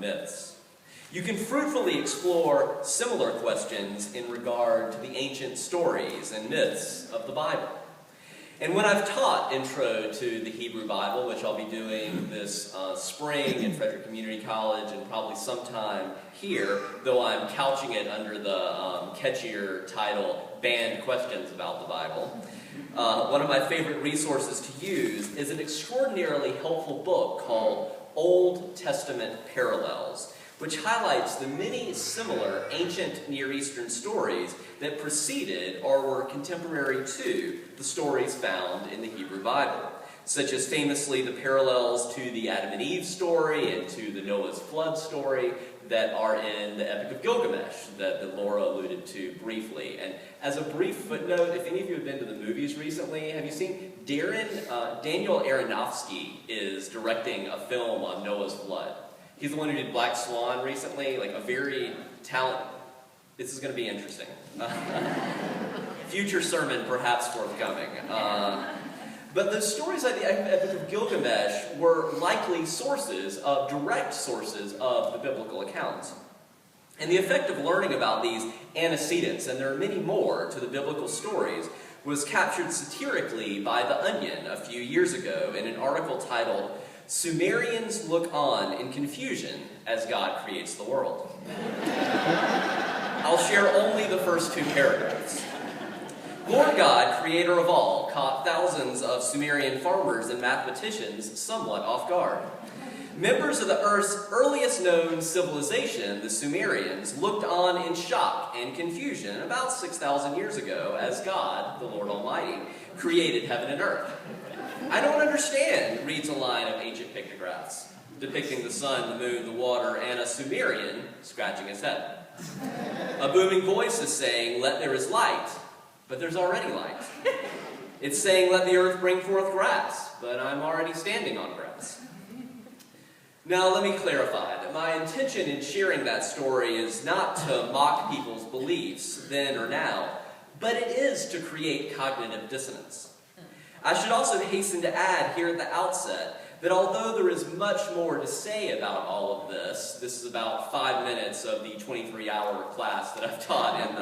myths. You can fruitfully explore similar questions in regard to the ancient stories and myths of the Bible. And when I've taught Intro to the Hebrew Bible, which I'll be doing this spring at Frederick Community College and probably sometime here, though I'm couching it under the catchier title, Banned Questions About the Bible, one of my favorite resources to use is an extraordinarily helpful book called Old Testament Parallels, which highlights the many similar ancient Near Eastern stories that preceded or were contemporary to the stories found in the Hebrew Bible, such as famously the parallels to the Adam and Eve story and to the Noah's flood story that are in the Epic of Gilgamesh that Laura alluded to briefly. And as a brief footnote, if any of you have been to the movies recently, have you seen Daniel Aronofsky is directing a film on Noah's flood. He's the one who did Black Swan recently, like a very talented. This is going to be interesting. Future sermon perhaps forthcoming. But the stories like the Epic of Gilgamesh were likely direct sources of the biblical accounts. And the effect of learning about these antecedents, and there are many more to the biblical stories, was captured satirically by The Onion a few years ago in an article titled, "Sumerians Look On in Confusion as God Creates the World." I'll share only the first two paragraphs. Lord God, creator of all, caught thousands of Sumerian farmers and mathematicians somewhat off guard. Members of the Earth's earliest known civilization, the Sumerians, looked on in shock and confusion about 6,000 years ago as God, the Lord Almighty, created heaven and earth. "I don't understand," reads a line of ancient pictographs, depicting the sun, the moon, the water, and a Sumerian scratching his head. A booming voice is saying, "Let there is light," but there's already light. It's saying, "Let the earth bring forth grass," but I'm already standing on grass. Now, let me clarify that my intention in sharing that story is not to mock people's beliefs then or now, but it is to create cognitive dissonance. I should also hasten to add here at the outset that although there is much more to say about all of this is about 5 minutes of the 23-hour class that I've taught in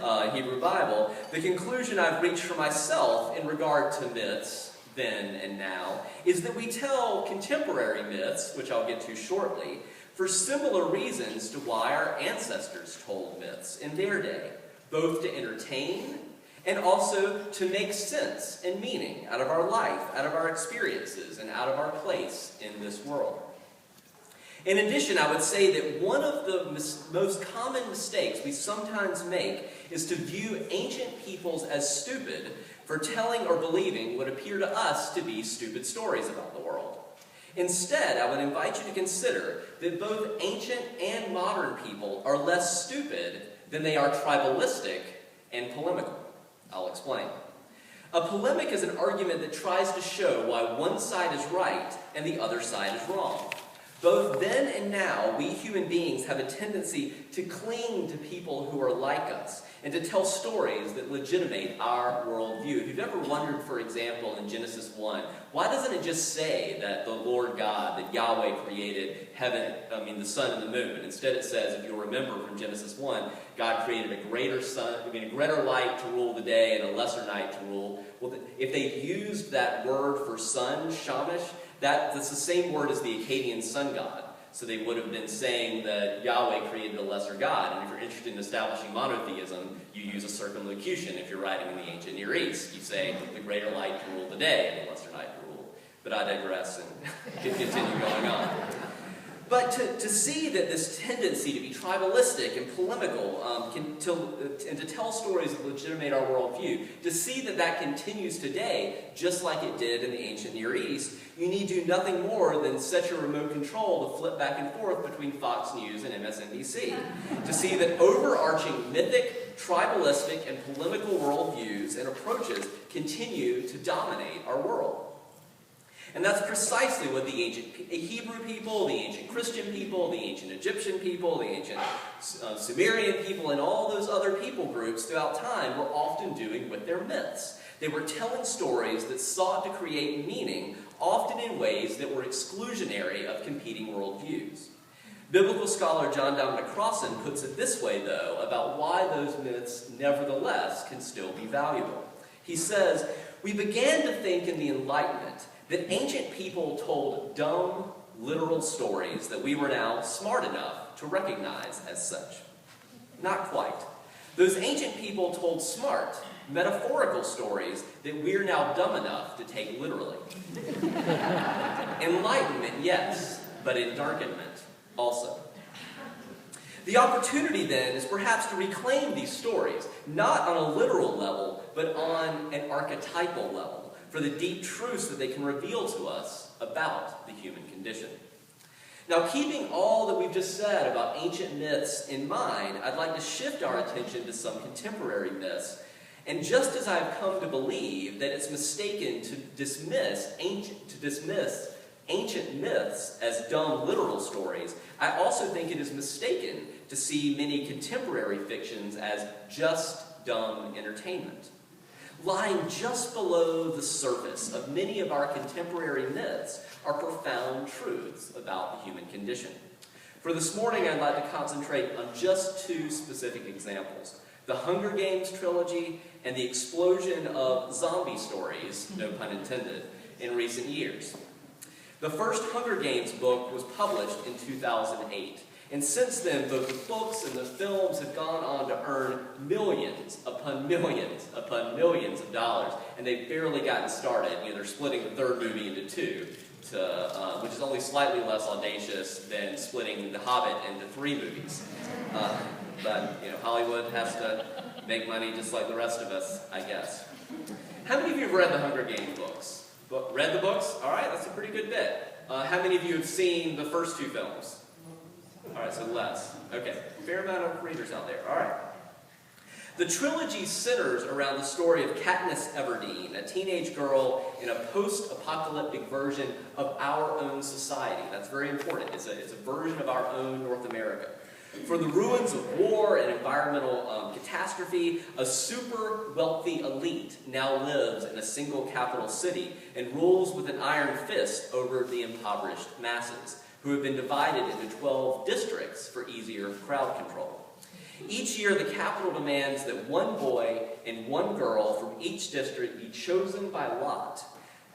the Hebrew Bible, the conclusion I've reached for myself in regard to myths then and now is that we tell contemporary myths, which I'll get to shortly, for similar reasons to why our ancestors told myths in their day, both to entertain and also to make sense and meaning out of our life, out of our experiences, and out of our place in this world. In addition, I would say that one of the most common mistakes we sometimes make is to view ancient peoples as stupid for telling or believing what appear to us to be stupid stories about the world. Instead, I would invite you to consider that both ancient and modern people are less stupid than they are tribalistic and polemical. I'll explain. A polemic is an argument that tries to show why one side is right and the other side is wrong. Both then and now, we human beings have a tendency to cling to people who are like us and to tell stories that legitimate our worldview. If you've ever wondered, for example, in Genesis 1, why doesn't it just say that the Lord God, that Yahweh created the sun and the moon? Instead it says, if you'll remember from Genesis 1, God created a greater light to rule the day and a lesser night to rule. Well, if they used that word for sun, shamash, that's the same word as the Akkadian sun god. So they would have been saying that Yahweh created a lesser god. And if you're interested in establishing monotheism, you use a circumlocution. If you're writing in the ancient Near East, you say the greater light to rule the day and the lesser night to rule. But I digress and can continue going on. But to see that this tendency to be tribalistic and polemical and to tell stories that legitimate our worldview, to see that that continues today, just like it did in the ancient Near East, you need do nothing more than set your remote control to flip back and forth between Fox News and MSNBC, to see that overarching mythic, tribalistic, and polemical worldviews and approaches continue to dominate our world. And that's precisely what the ancient Hebrew people, the ancient Christian people, the ancient Egyptian people, the ancient Sumerian people, and all those other people groups throughout time were often doing with their myths. They were telling stories that sought to create meaning, often in ways that were exclusionary of competing worldviews. Biblical scholar John Dominic Crossan puts it this way, though, about why those myths nevertheless can still be valuable. He says, "We began to think in the Enlightenment that ancient people told dumb, literal stories that we were now smart enough to recognize as such. Not quite. Those ancient people told smart, metaphorical stories that we're now dumb enough to take literally. Enlightenment, yes, but endarkenment also." The opportunity then is perhaps to reclaim these stories, not on a literal level, but on an archetypal level, for the deep truths that they can reveal to us about the human condition. Now, keeping all that we've just said about ancient myths in mind, I'd like to shift our attention to some contemporary myths. And just as I've come to believe that it's mistaken to dismiss ancient myths as dumb literal stories, I also think it is mistaken to see many contemporary fictions as just dumb entertainment. Lying just below the surface of many of our contemporary myths are profound truths about the human condition. For this morning, I'd like to concentrate on just two specific examples: the Hunger Games trilogy and the explosion of zombie stories, no pun intended, in recent years. The first Hunger Games book was published in 2008, and since then, both the books and the films have gone on to earn millions upon millions upon millions of dollars, and they've barely gotten started. They're splitting the third movie into two, which is only slightly less audacious than splitting The Hobbit into 3 movies. But Hollywood has to make money just like the rest of us, I guess. How many of you have read the Hunger Games books? Read the books? All right, that's a pretty good bit. How many of you have seen the first 2 films? All right, so less. Okay, fair amount of readers out there. All right. The trilogy centers around the story of Katniss Everdeen, a teenage girl in a post-apocalyptic version of our own society. That's very important. It's a version of our own North America. For the ruins of war and environmental catastrophe, a super wealthy elite now lives in a single capital city and rules with an iron fist over the impoverished masses, who have been divided into 12 districts for easier crowd control. Each year, the capital demands that one boy and one girl from each district be chosen by lot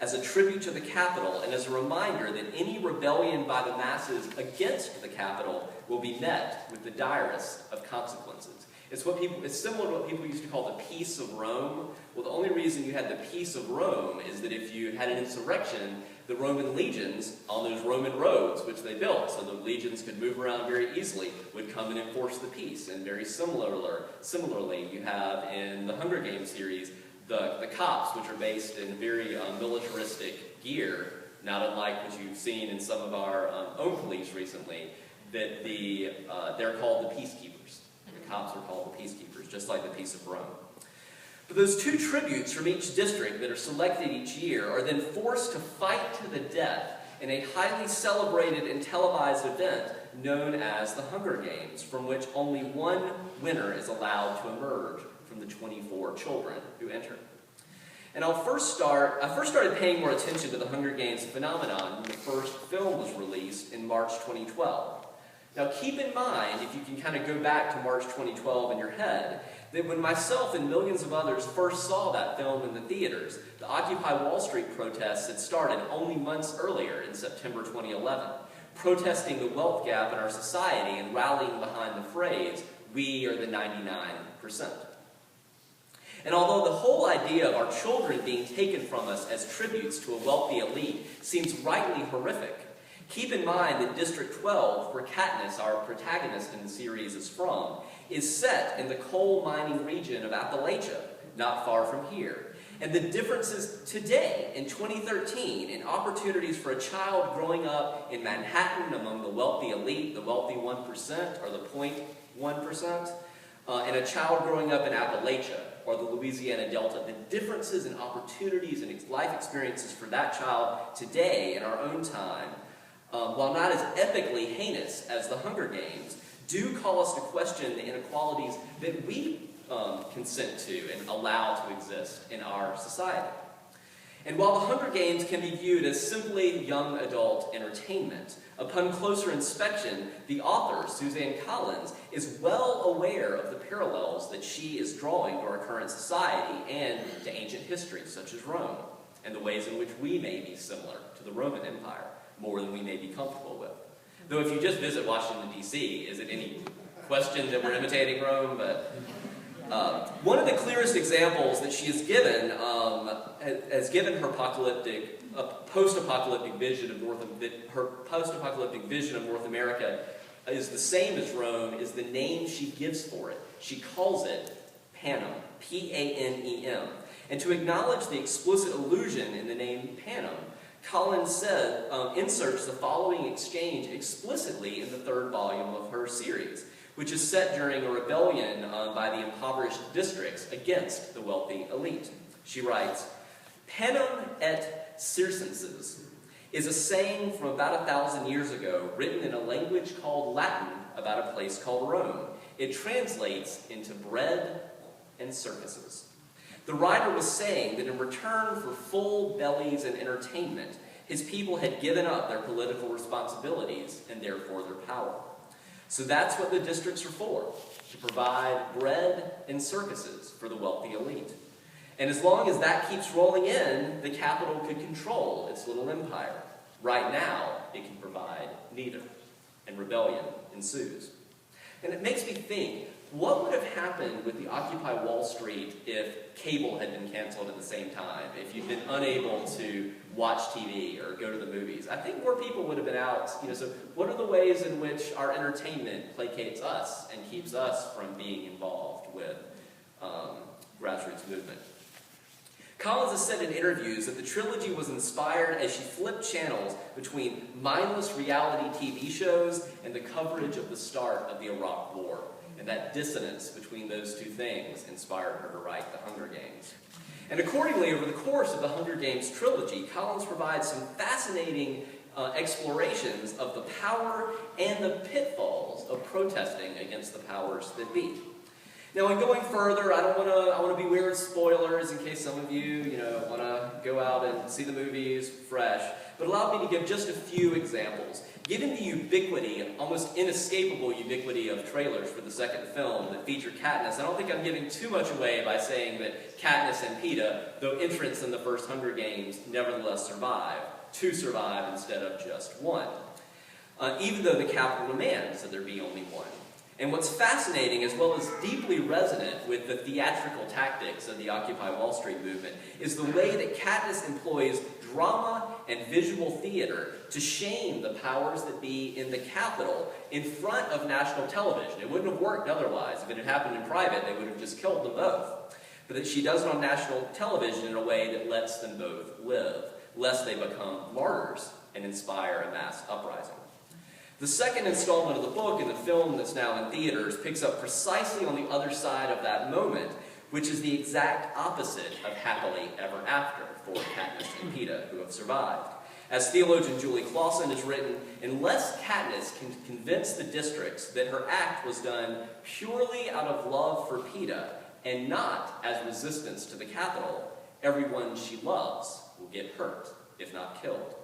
as a tribute to the capital and as a reminder that any rebellion by the masses against the capital will be met with the direst of consequences. It's similar to what people used to call the Peace of Rome. Well, the only reason you had the Peace of Rome is that if you had an insurrection, the Roman legions on those Roman roads, which they built so the legions could move around very easily, would come and enforce the peace. And very similarly, you have in the Hunger Games series, the cops, which are based in very militaristic gear, not unlike what you've seen in some of our own police recently, that they're called the peacekeepers. The cops are called the peacekeepers, just like the Peace of Rome. But those 2 tributes from each district that are selected each year are then forced to fight to the death in a highly celebrated and televised event known as the Hunger Games, from which only one winner is allowed to emerge from the 24 children who enter. And I first started paying more attention to the Hunger Games phenomenon when the first film was released in March 2012. Now keep in mind, if you can kind of go back to March 2012 in your head, that when myself and millions of others first saw that film in the theaters, the Occupy Wall Street protests had started only months earlier in September 2011, protesting the wealth gap in our society and rallying behind the phrase, "We are the 99%. And although the whole idea of our children being taken from us as tributes to a wealthy elite seems rightly horrific, keep in mind that District 12, where Katniss, our protagonist in the series, is from, is set in the coal mining region of Appalachia, not far from here. And the differences today, in 2013, in opportunities for a child growing up in Manhattan among the wealthy elite, the wealthy 1%, or the 0.1%, and a child growing up in Appalachia, or the Louisiana Delta, the differences in opportunities and life experiences for that child today in our own time, while not as epically heinous as the Hunger Games, do call us to question the inequalities that we consent to and allow to exist in our society. And while the Hunger Games can be viewed as simply young adult entertainment, upon closer inspection, the author, Suzanne Collins, is well aware of the parallels that she is drawing to our current society and to ancient history, such as Rome, and the ways in which we may be similar to the Roman Empire, more than we may be comfortable with. Though if you just visit Washington, D.C., is it any question that we're imitating Rome? But one of the clearest examples that she has given her post-apocalyptic vision of North America is the same as Rome, is the name she gives for it. She calls it Panem, P-A-N-E-M. And to acknowledge the explicit allusion in the name Panem, Collins said, inserts the following exchange explicitly in the third volume of her series, which is set during a rebellion by the impoverished districts against the wealthy elite. She writes, "Panem et circenses is a saying from about 1,000 years ago, written in a language called Latin about a place called Rome. It translates into bread and circuses." The writer was saying that in return for full bellies and entertainment, his people had given up their political responsibilities and therefore their power. So that's what the districts are for, to provide bread and circuses for the wealthy elite. And as long as that keeps rolling in, the capital could control its little empire. Right now, it can provide neither, and rebellion ensues. And it makes me think, what would have happened with the Occupy Wall Street if cable had been canceled at the same time, if you'd been unable to watch TV or go to the movies? I think more people would have been out. So what are the ways in which our entertainment placates us and keeps us from being involved with grassroots movement? Collins has said in interviews that the trilogy was inspired as she flipped channels between mindless reality TV shows and the coverage of the start of the Iraq War. And that dissonance between those two things inspired her to write The Hunger Games. And accordingly, over the course of the Hunger Games trilogy, Collins provides some fascinating explorations of the power and the pitfalls of protesting against the powers that be. Now, in going further, I want to be weird spoilers in case some of you, want to go out and see the movies fresh. But allow me to give just a few examples. Given the ubiquity, almost inescapable ubiquity of trailers for the second film that feature Katniss, I don't think I'm giving too much away by saying that Katniss and Peeta, though entrants in the first Hunger Games, nevertheless survive. Two survive instead of just one. Even though the capital demands that there be only one. And what's fascinating, as well as deeply resonant with the theatrical tactics of the Occupy Wall Street movement, is the way that Katniss employs drama and visual theater to shame the powers that be in the Capitol in front of national television. It wouldn't have worked otherwise. If it had happened in private, they would have just killed them both. But that she does it on national television in a way that lets them both live, lest they become martyrs and inspire a mass uprising. The second installment of the book and the film that's now in theaters picks up precisely on the other side of that moment, which is the exact opposite of happily ever after for Katniss and Peeta, who have survived. As theologian Julie Clausen has written, unless Katniss can convince the districts that her act was done purely out of love for Peeta and not as resistance to the capital, everyone she loves will get hurt, if not killed.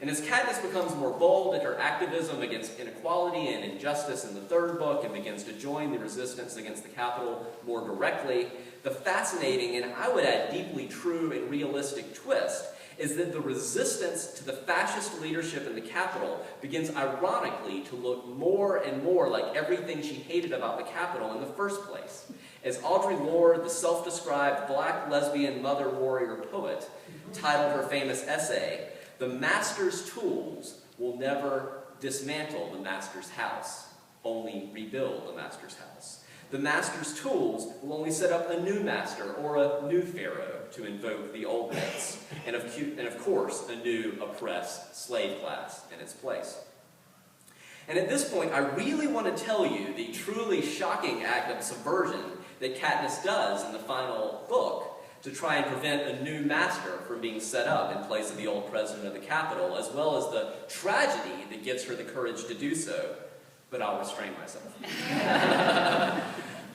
And as Katniss becomes more bold in her activism against inequality and injustice in the third book and begins to join the resistance against the capital more directly, the fascinating and I would add deeply true and realistic twist is that the resistance to the fascist leadership in the capital begins ironically to look more and more like everything she hated about the capital in the first place. As Audre Lorde, the self-described black lesbian mother warrior poet, titled her famous essay, "The master's tools will never dismantle the master's house, only rebuild the master's house. The master's tools will only set up a new master or a new pharaoh to invoke the old myths, and of course, a new oppressed slave class in its place." And at this point, I really want to tell you the truly shocking act of subversion that Katniss does in the final book to try and prevent a new master from being set up in place of the old president of the Capitol, as well as the tragedy that gives her the courage to do so. But I'll restrain myself.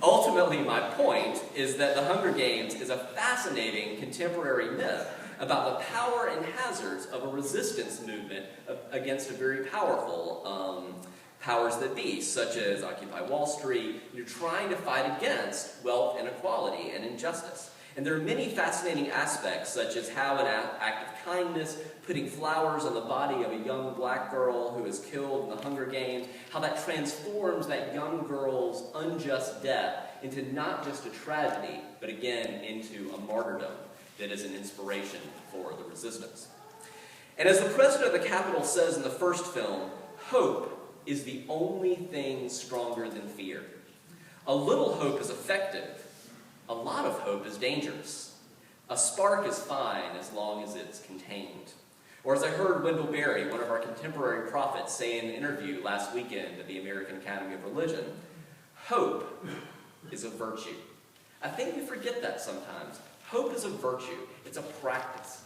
Ultimately, my point is that The Hunger Games is a fascinating contemporary myth about the power and hazards of a resistance movement against a very powerful powers that be, such as Occupy Wall Street, trying to fight against wealth inequality and injustice. And there are many fascinating aspects, such as how an act of kindness, putting flowers on the body of a young black girl who is killed in the Hunger Games, how that transforms that young girl's unjust death into not just a tragedy, but again into a martyrdom that is an inspiration for the resistance. And as the president of the Capitol says in the first film, hope is the only thing stronger than fear. A little hope is effective. A lot of hope is dangerous. A spark is fine as long as it's contained. Or as I heard Wendell Berry, one of our contemporary prophets, say in an interview last weekend at the American Academy of Religion, hope is a virtue. I think we forget that sometimes. Hope is a virtue. It's a practice.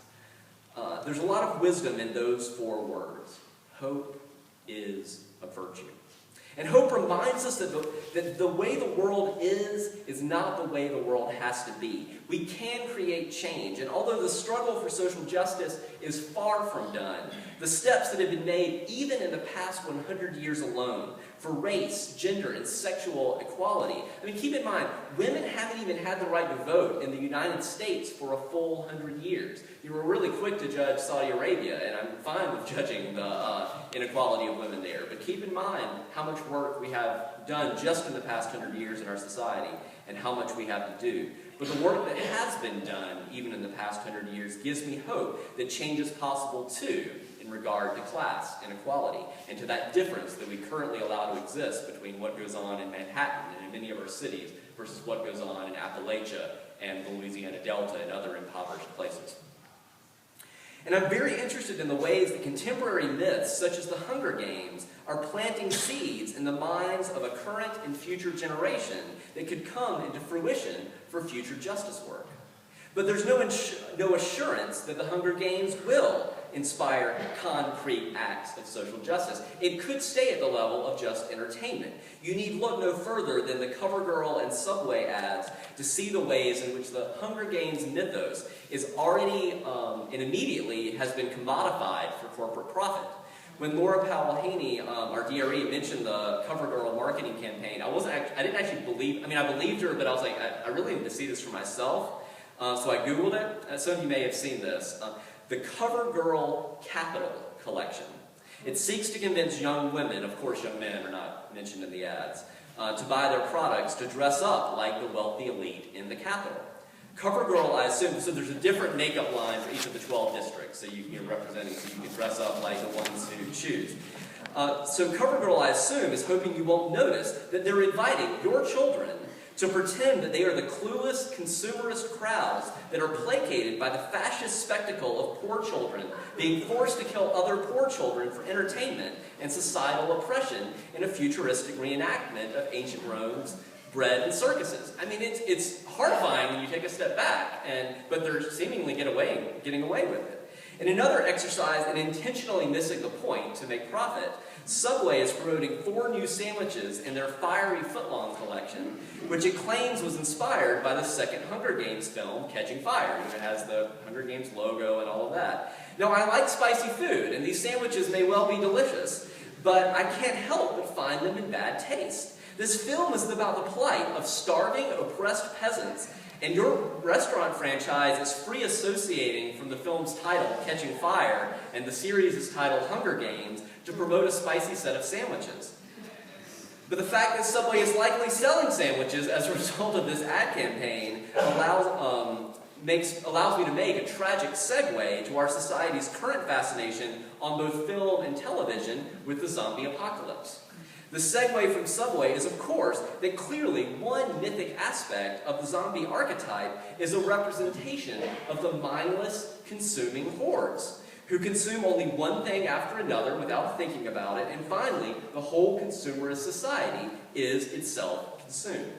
There's a lot of wisdom in those 4 words. Hope is a virtue. And hope reminds us that the way the world is not the way the world has to be. We can create change. And although the struggle for social justice is far from done, the steps that have been made, even in the past 100 years alone, for race, gender, and sexual equality. I mean, keep in mind, women haven't even had the right to vote in the United States for a full 100 years. You were really quick to judge Saudi Arabia, and I'm fine with judging the inequality of women there. But keep in mind how much work we have done just in the past 100 years in our society, and how much we have to do. But the work that has been done, even in the past 100 years, gives me hope that change is possible too, in regard to class inequality, and to that difference that we currently allow to exist between what goes on in Manhattan and in many of our cities versus what goes on in Appalachia and the Louisiana Delta and other impoverished places. And I'm very interested in the ways that contemporary myths, such as the Hunger Games, are planting seeds in the minds of a current and future generation that could come into fruition for future justice work. But there's no assurance that the Hunger Games will inspire concrete acts of social justice. It could stay at the level of just entertainment. You need look no further than the CoverGirl and Subway ads to see the ways in which the Hunger Games mythos is already and immediately has been commodified for corporate profit. When Laura Powell-Haney, our DRE, mentioned the CoverGirl marketing campaign, I didn't actually believe, I believed her, but I was like, I really need to see this for myself. So I Googled it. Some of you may have seen this. The CoverGirl Capital Collection. It seeks to convince young women, of course young men are not mentioned in the ads, to buy their products to dress up like the wealthy elite in the Capitol. CoverGirl, I assume, so there's a different makeup line for each of the 12 districts, so you're representing, so you can dress up like the ones who choose. So CoverGirl, I assume, is hoping you won't notice that they're inviting your children to pretend that they are the clueless consumerist crowds that are placated by the fascist spectacle of poor children being forced to kill other poor children for entertainment and societal oppression in a futuristic reenactment of ancient Rome's bread and circuses. I mean, it's horrifying when you take a step back, but they're seemingly getting away with it. In another exercise in intentionally missing the point to make profit, Subway is promoting 4 new sandwiches in their fiery footlong collection, which it claims was inspired by the second Hunger Games film, Catching Fire. It has the Hunger Games logo and all of that. Now, I like spicy food, and these sandwiches may well be delicious, but I can't help but find them in bad taste. This film is about the plight of starving, oppressed peasants, and your restaurant franchise is free associating from the film's title, Catching Fire, and the series is titled Hunger Games, to promote a spicy set of sandwiches. But the fact that Subway is likely selling sandwiches as a result of this ad campaign allows me to make a tragic segue to our society's current fascination on both film and television with the zombie apocalypse. The segue from Subway is, of course, that clearly one mythic aspect of the zombie archetype is a representation of the mindless, consuming hordes, who consume only one thing after another without thinking about it, and finally, the whole consumerist society is itself consumed.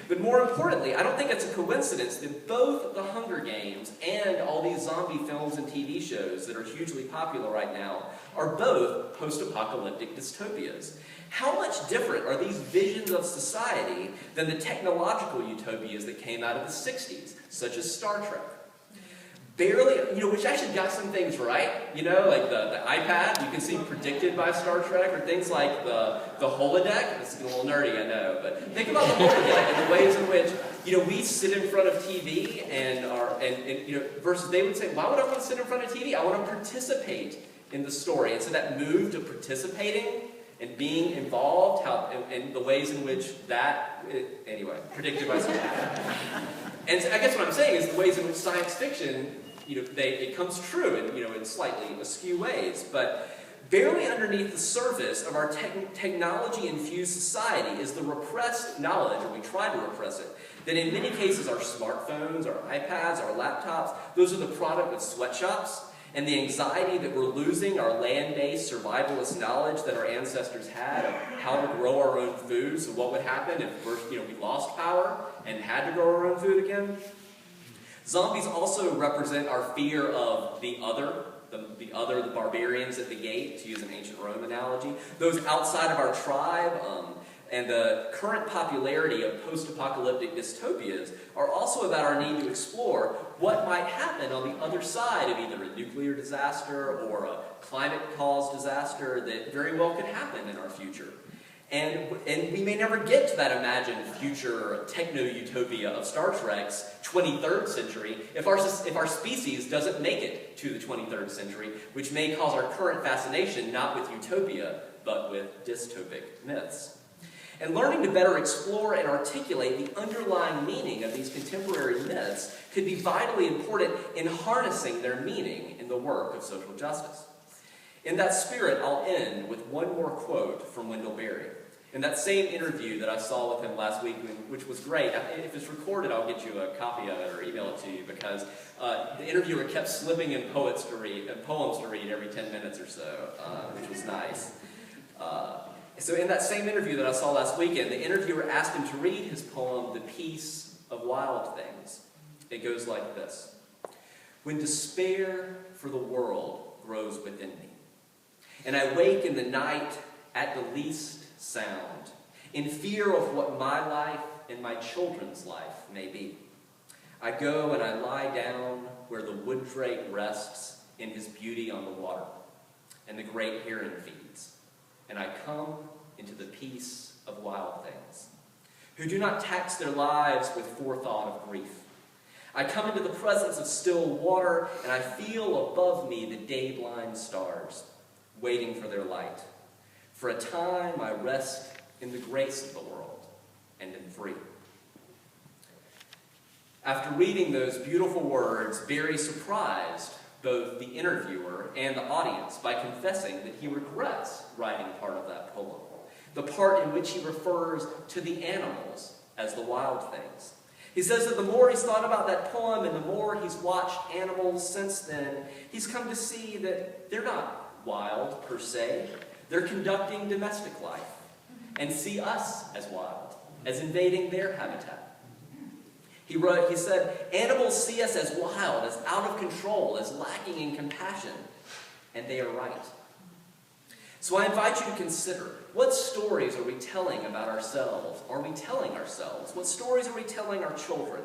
But more importantly, I don't think it's a coincidence that both the Hunger Games and all these zombie films and TV shows that are hugely popular right now are both post-apocalyptic dystopias. How much different are these visions of society than the technological utopias that came out of the 60s, such as Star Trek? barely, which actually got some things right, like the iPad, you can see predicted by Star Trek, or things like the holodeck. This is a little nerdy, I know, but think about the holodeck and the ways in which, we sit in front of TV and versus they would say, why would I want to sit in front of TV? I want to participate in the story. And so that move to participating and being involved, and the ways in which predicted by Star Trek. And I guess what I'm saying is the ways in which science fiction, it comes true in slightly askew ways, but barely underneath the surface of our technology-infused society is the repressed knowledge, or we try to repress it, that in many cases our smartphones, our iPads, our laptops, those are the product of sweatshops, and the anxiety that we're losing our land-based survivalist knowledge that our ancestors had of how to grow our own food. So what would happen if we lost power and had to grow our own food again? Zombies also represent our fear of the other, the barbarians at the gate, to use an ancient Rome analogy, those outside of our tribe, and the current popularity of post-apocalyptic dystopias are also about our need to explore what might happen on the other side of either a nuclear disaster or a climate-caused disaster that very well could happen in our future. And we may never get to that imagined future techno-utopia of Star Trek's 23rd century if our species doesn't make it to the 23rd century, which may cause our current fascination not with utopia, but with dystopic myths. And learning to better explore and articulate the underlying meaning of these contemporary myths could be vitally important in harnessing their meaning in the work of social justice. In that spirit, I'll end with one more quote from Wendell Berry. In that same interview that I saw with him last week, which was great, if it's recorded, I'll get you a copy of it or email it to you, because the interviewer kept slipping in poems to read every 10 minutes or so, which was nice. So in that same interview that I saw last weekend, the interviewer asked him to read his poem, The Peace of Wild Things. It goes like this. When despair for the world grows within me, and I wake in the night at the least sound, in fear of what my life and my children's life may be, I go and I lie down where the wood drake rests in his beauty on the water, and the great heron feeds. And I come into the peace of wild things, who do not tax their lives with forethought of grief. I come into the presence of still water, and I feel above me the day-blind stars, waiting for their light. For a time I rest in the grace of the world, and am free. After reading those beautiful words, Berry surprised both the interviewer and the audience by confessing that he regrets writing part of that poem, the part in which he refers to the animals as the wild things. He says that the more he's thought about that poem and the more he's watched animals since then, he's come to see that they're not wild per se. They're conducting domestic life and see us as wild, as invading their habitat. He said, animals see us as wild, as out of control, as lacking in compassion, and they are right. So I invite you to consider, what stories are we telling about ourselves? Are we telling ourselves? What stories are we telling our children?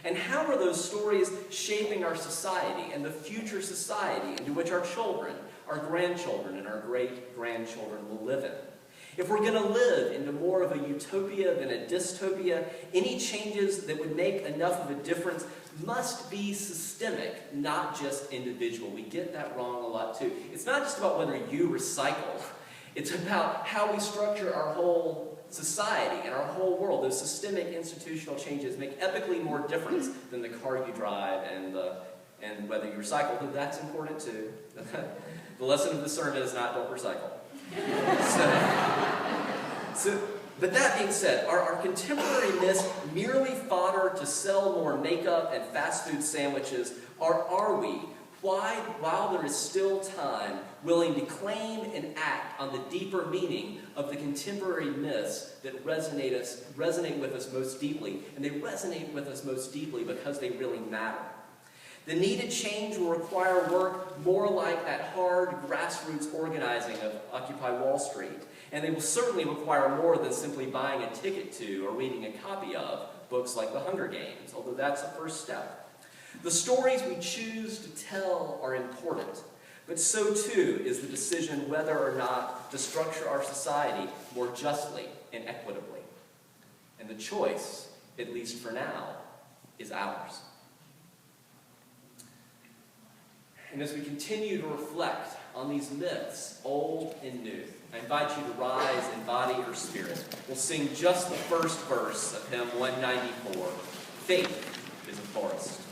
And how are those stories shaping our society and the future society into which our children, our grandchildren, and our great-grandchildren will live in? If we're going to live into more of a utopia than a dystopia, any changes that would make enough of a difference must be systemic, not just individual. We get that wrong a lot too. It's not just about whether you recycle. It's about how we structure our whole society and our whole world. Those systemic institutional changes make epically more difference than the car you drive and whether you recycle. But that's important too. The lesson of the sermon is not don't recycle. But that being said, are contemporary myths merely fodder to sell more makeup and fast food sandwiches, or are we, while there is still time, willing to claim and act on the deeper meaning of the contemporary myths that resonate with us most deeply? And they resonate with us most deeply because they really matter. The needed change will require work more like that hard grassroots organizing of Occupy Wall Street. And they will certainly require more than simply buying a ticket to or reading a copy of books like The Hunger Games, although that's a first step. The stories we choose to tell are important, but so too is the decision whether or not to structure our society more justly and equitably. And the choice, at least for now, is ours. And as we continue to reflect on these myths, old and new, I invite you to rise in body or spirit. We'll sing just the first verse of hymn 194, Faith is a Forest.